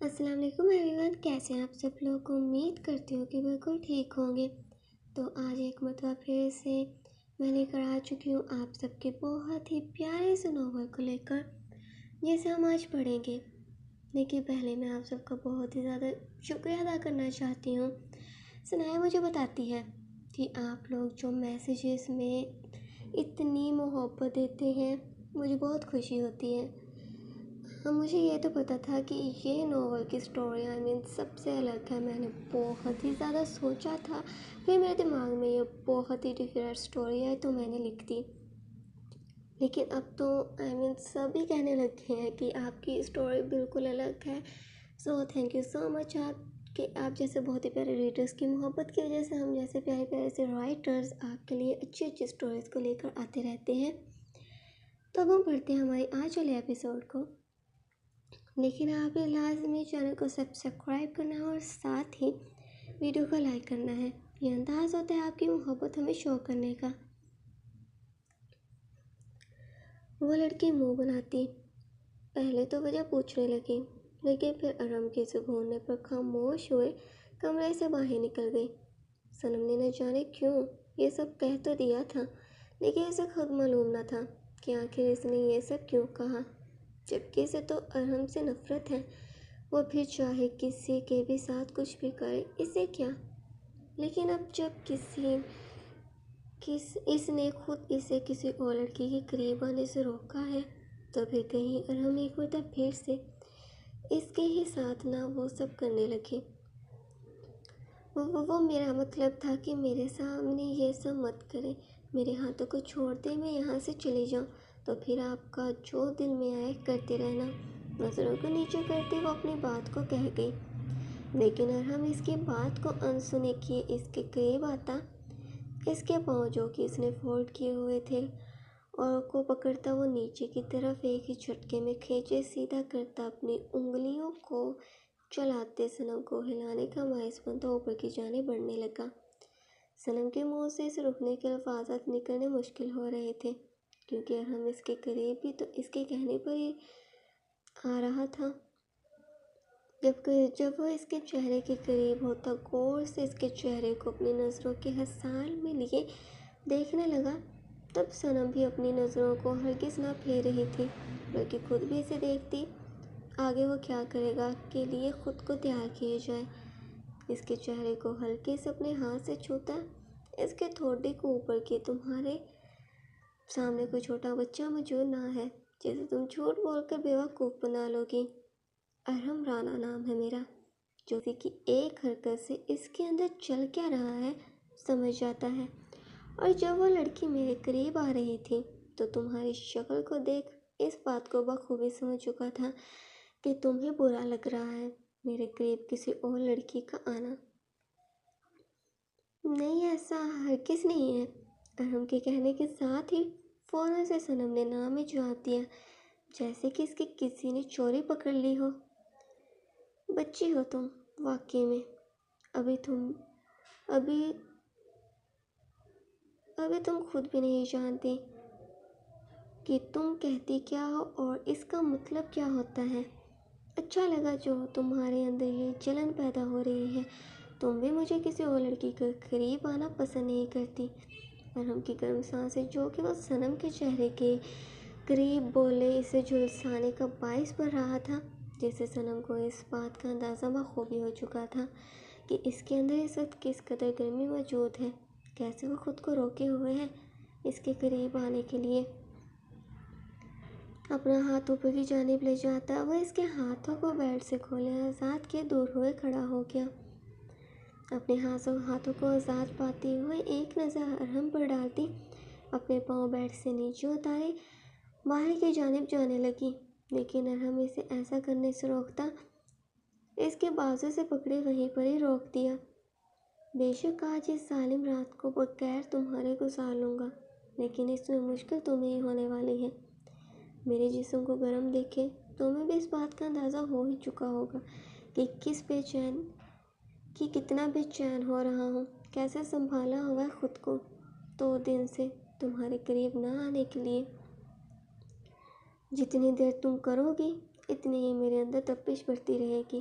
السلام علیکم every one, کیسے ہیں آپ سب لوگ؟ امید کرتی ہوں کہ بالکل ٹھیک ہوں گے۔ تو آج ایک مرتبہ پھر سے میں لے کر آ چکی ہوں آپ سب کے بہت ہی پیارے سے ناول کو لے کر، جسے ہم آج پڑھیں گے۔ لیکن پہلے میں آپ سب کا بہت ہی زیادہ شکریہ ادا کرنا چاہتی ہوں۔ سنایا مجھے بتاتی ہے کہ آپ لوگ جو میسیجز میں اتنی محبت دیتے ہیں، مجھے بہت خوشی ہوتی ہے۔ مجھے یہ تو پتہ تھا کہ یہ ناول کی سٹوری سب سے الگ ہے۔ میں نے بہت ہی زیادہ سوچا تھا، پھر میرے دماغ میں یہ بہت ہی ڈفرینٹ سٹوری ہے تو میں نے لکھ دی۔ لیکن اب تو سبھی کہنے لگے ہیں کہ آپ کی سٹوری بالکل الگ ہے۔ سو تھینک یو سو مچ کہ آپ جیسے بہت ہی پیارے ریڈرز کی محبت کی وجہ سے ہم جیسے پیارے پیارے سے رائٹرز آپ کے لیے اچھی اچھی سٹوریز کو لے کر آتے رہتے ہیں۔ تو اب ہم پڑھتے ہیں ہماری آج والے ایپیسوڈ کو۔ لیکن آپ نے لازمی چینل کو سبسکرائب کرنا ہے اور ساتھ ہی ویڈیو کو لائک کرنا ہے۔ یہ انداز ہوتا ہے آپ کی محبت ہمیں شو کرنے کا۔ وہ لڑکی منہ بناتی پہلے تو وجہ پوچھنے لگی، لیکن پھر ارم کے سے گھورنے پر خاموش ہوئے کمرے سے باہر نکل گئی۔ صنم نے نہ جانے کیوں یہ سب کہہ تو دیا تھا، لیکن اسے خود معلوم نہ تھا کہ آخر اس نے یہ سب کیوں کہا۔ جبکہ اسے تو ارم سے نفرت ہے، وہ پھر چاہے کسی کے بھی ساتھ کچھ بھی کرے، اسے کیا۔ لیکن اب جب اس نے خود اسے کسی اور لڑکی کے قریب آنے سے روکا ہے، تو پھر کہیں ارم ایک مرتبہ پھر سے اس کے ہی ساتھ نہ وہ سب کرنے لگے۔ وہ میرا مطلب تھا کہ میرے سامنے یہ سب مت کرے، میرے ہاتھوں کو چھوڑ دے، میں یہاں سے چلی جاؤں، تو پھر آپ کا جو دل میں آئے کرتے رہنا۔ نظروں کو نیچے کرتے وہ اپنی بات کو کہہ گئی، لیکن ارم اس کی بات کو انسنے کیے اس کے قریب آتا، اس کے پاؤں جو کہ اس نے فولڈ کیے ہوئے تھے اور کو پکڑتا، وہ نیچے کی طرف ایک ہی جھٹکے میں کھینچے سیدھا کرتا، اپنی انگلیوں کو چلاتے صنم کو ہلانے کا باعث بنتا اوپر کی جانب بڑھنے لگا۔ صنم کے منہ سے اس رکنے کے الفاظات نکلنے مشکل ہو رہے تھے، کیونکہ ارم اس کے قریب بھی تو اس کے کہنے پر ہی آ رہا تھا۔ جب وہ اس کے چہرے کے قریب ہوتا، غور سے اس کے چہرے کو اپنی نظروں کے حصال میں لیے دیکھنے لگا، تب صنم بھی اپنی نظروں کو ہرگز نہ پھیر رہی تھی، بلکہ خود بھی اسے دیکھتی۔ آگے وہ کیا کرے گا کے لیے خود کو تیار کیے جائے۔ اس کے چہرے کو ہلکے سے اپنے ہاتھ سے چھوتا، اس کے ٹھوڑے کو اوپر کی، تمہارے سامنے کوئی چھوٹا بچہ موجود نہ ہے جسے تم جھوٹ بول کر بیوقوف بنا لو گی۔ ارم رانا نام ہے میرا، جو کی ایک حرکت سے اس کے اندر چل کیا رہا ہے سمجھ جاتا ہے۔ اور جب وہ لڑکی میرے قریب آ رہی تھی تو تمہاری شکل کو دیکھ اس بات کو بخوبی سمجھ چکا تھا کہ تمہیں برا لگ رہا ہے میرے قریب کسی اور لڑکی کا آنا۔ نہیں، ایسا ہرگز نہیں ہے۔ ارم کے کہنے کے ساتھ ہی فوراً سے صنم نے نام میں جواب دیا، جیسے کہ اس کی کسی نے چوری پکڑ لی ہو۔ بچی ہو تم واقعی میں، ابھی تم خود بھی نہیں جانتی کہ تم کہتی کیا ہو اور اس کا مطلب کیا ہوتا ہے۔ اچھا لگا جو تمہارے اندر یہ جلن پیدا ہو رہی ہے، تم بھی مجھے کسی اور لڑکی کے قریب آنا پسند نہیں کرتی۔ ارم کی گرم سانسیں جو کہ وہ صنم کے چہرے کے قریب بولے اسے جھلسانے کا باعث بن رہا تھا، جس سے صنم کو اس بات کا اندازہ بخوبی ہو چکا تھا کہ اس کے اندر اس وقت کس قدر گرمی موجود ہے، کیسے وہ خود کو روکے ہوئے ہے اس کے قریب آنے کے لیے۔ اپنا ہاتھ اوپر کی جانب لے جاتا، وہ اس کے ہاتھوں کو بیڈ سے کھولے آزاد کیے دور ہوئے کھڑا ہو گیا۔ اپنے ہاتھوں کو آزاد پاتے ہوئے ایک نظر ارم پر ڈالتی، اپنے پاؤں بیڈ سے نیچے اتارے باہر کی جانب جانے لگی، لیکن ارم اسے ایسا کرنے سے روکتا، اس کے بازو سے پکڑے وہیں پر ہی روک دیا۔ بے شک آج اس ظالم رات کو بغیر تمہارے گزار لوں گا، لیکن اس میں مشکل تمہیں ہی ہونے والی ہے۔ میرے جسم کو گرم دیکھے تمہیں بھی اس بات کا اندازہ ہو ہی چکا ہوگا کہ کتنا بے چین ہو رہا ہوں، کیسے سنبھالا ہوا ہے خود کو 2 دن سے تمہارے قریب نہ آنے کے لیے۔ جتنی دیر تم کرو گی اتنی ہی میرے اندر تپش بڑھتی رہے گی۔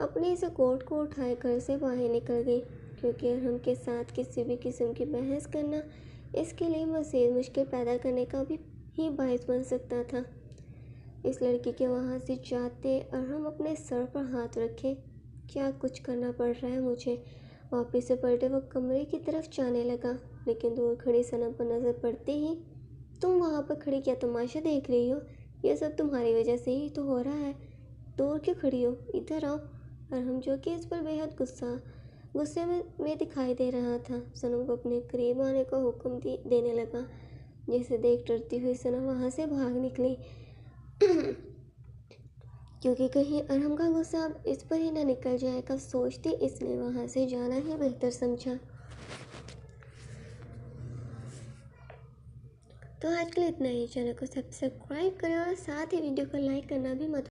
اپنے سے کوٹ کو اٹھائے گھر سے باہر نکل گئی، کیونکہ ارحم کے ساتھ کسی بھی قسم کی بحث کرنا اس کے لیے مزید مشکل پیدا کرنے کا بھی ہی باعث بن سکتا تھا۔ اس لڑکی کے وہاں سے جاتے ارحم اپنے سر پر ہاتھ رکھے، کیا کچھ کرنا پڑ رہا ہے مجھے؟ واپس سے پلٹے وہ کمرے کی طرف جانے لگا، لیکن دور کھڑی صنم پر نظر پڑتے ہی، تم وہاں پر کھڑی کیا تماشا دیکھ رہی ہو؟ یہ سب تمہاری وجہ سے ہی تو ہو رہا ہے، دور کیوں کھڑی ہو؟ ادھر آؤ۔ ارحم، جو کہ اس پر بے حد غصے میں دکھائی دے رہا تھا، صنم کو اپنے قریب آنے کا حکم دینے لگا، جسے دیکھ ڈرتی ہوئی صنم وہاں سے بھاگ نکلی، کیونکہ کہیں ارحم کا غصہ اب اس پر ہی نہ نکل جائے گا سوچتی اس نے وہاں سے جانا ہی بہتر سمجھا۔ تو آج کے لیے اتنا ہی، چینل کو سبسکرائب کریں اور ساتھ ہی ویڈیو کو لائک کرنا بھی مت